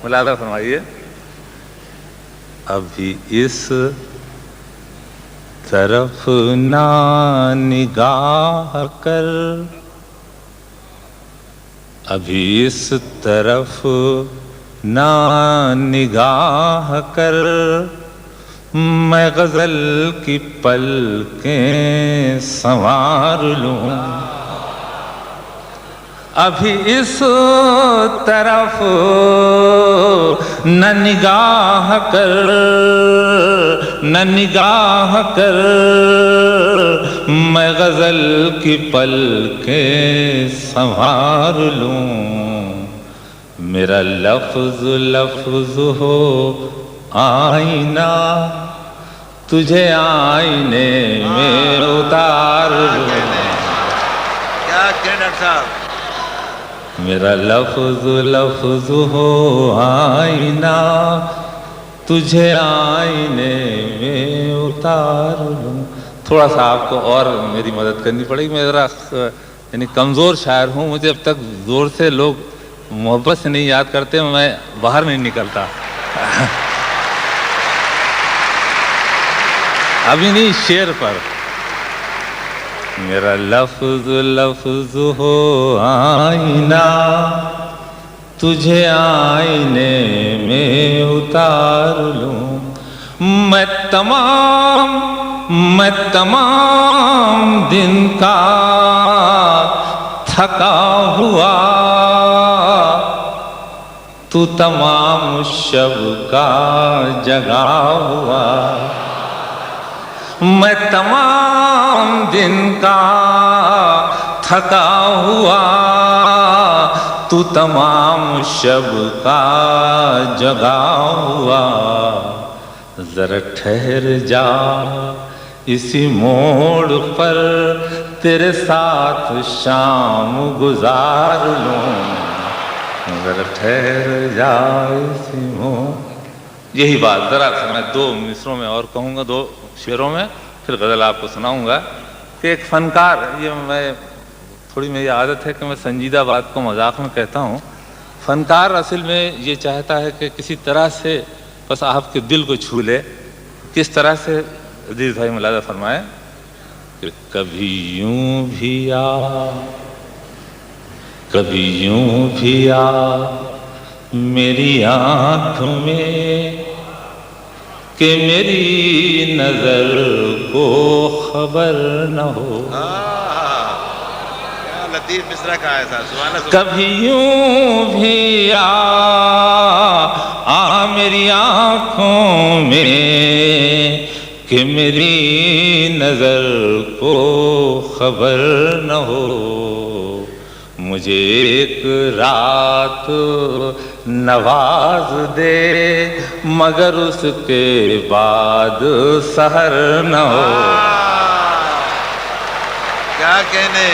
ملاحظہ فرمائیے، ابھی اس طرف نہ نگاہ کر، ابھی اس طرف نہ نگاہ کر، میں غزل کی پلکیں سنوار لوں۔ ابھی اس طرف نہ نگاہ کر، نہ نگاہ کر، میں غزل کی پلکیں سنوار لوں۔ میرا لفظ لفظ ہو آئینہ، تجھے آئینے میں اتار لوں۔ کیا کہ ڈاکٹر صاحب، میرا لفظ لفظ ہو آئینہ، تجھے آئینے میں اتار لوں۔ تھوڑا سا آپ کو اور میری مدد کرنی پڑے گی، میں ذرا یعنی کمزور شاعر ہوں، مجھے اب تک زور سے لوگ محبت سے نہیں یاد کرتے، میں باہر نہیں نکلتا۔ ابھی نہیں، شعر پر۔ میرا لفظ لفظ ہو آئینہ، تجھے آئینے میں اتار لوں۔ میں تمام دن کا تھکا ہوا، تو تمام شب کا جگا ہوا۔ میں تمام دن کا تھکا ہوا، تو تمام شب کا جگا ہوا۔ ذرا ٹھہر جا اسی موڑ پر، تیرے ساتھ شام گزار لوں۔ ذرا ٹھہر جا اسی موڑ، یہی بات ذرا سا میں دو مصروں میں اور کہوں گا، دو شعروں میں، پھر غزل آپ کو سناؤں گا کہ ایک فنکار، یہ میں تھوڑی میری عادت ہے کہ میں سنجیدہ بات کو مذاق میں کہتا ہوں، فنکار اصل میں یہ چاہتا ہے کہ کسی طرح سے بس آپ کے دل کو چھو لے۔ کس طرح سے؟ عزیز بھائی ملاحظہ فرمائیں کہ کبھی یوں بھی آ، کبھی یوں بھی آ میری آنکھ میں، کہ میری نظر کو خبر نہ ہو۔ کیا لطیف مصرع کہا ہے صاحب، سبحان اللہ۔ کبھی یوں بھی آ میری آنکھوں میں، کہ میری نظر کو خبر نہ ہو۔ مجھے ایک رات نواز دے، مگر اس کے بعد سحر نہ ہو۔ کیا کہنے،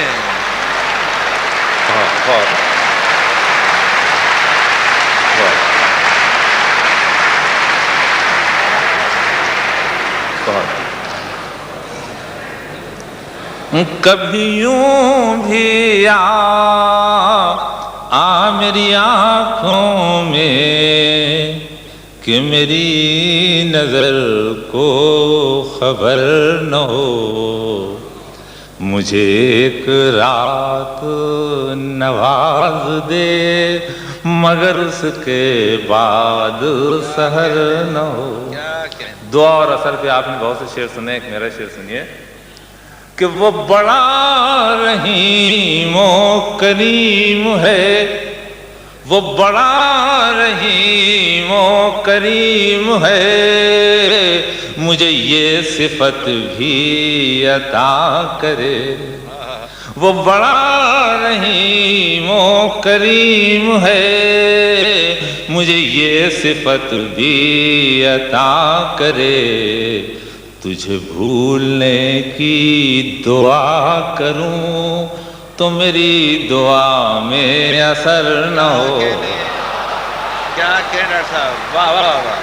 کبھی یوں بھی آ میری آنکھوں میں، کہ میری نظر کو خبر نہ ہو۔ مجھے ایک رات نواز دے، مگر اس کے بعد سحر نہ ہو۔ کیا کہنے، دعا اور اثر پہ آپ نے بہت سے شعر سنے، ایک میرا شعر سنیے کہ وہ بڑا رحیم و کریم ہے، وہ بڑا رحیم و کریم ہے، مجھے یہ صفت بھی عطا کرے۔ وہ بڑا رحیم و کریم ہے، مجھے یہ صفت بھی عطا کرے۔ تجھے بھولنے کی دعا کروں تو میری دعا میں اثر نہ ہو۔ کیا کہنے ڈاکٹر صاحب، واہ واہ واہ۔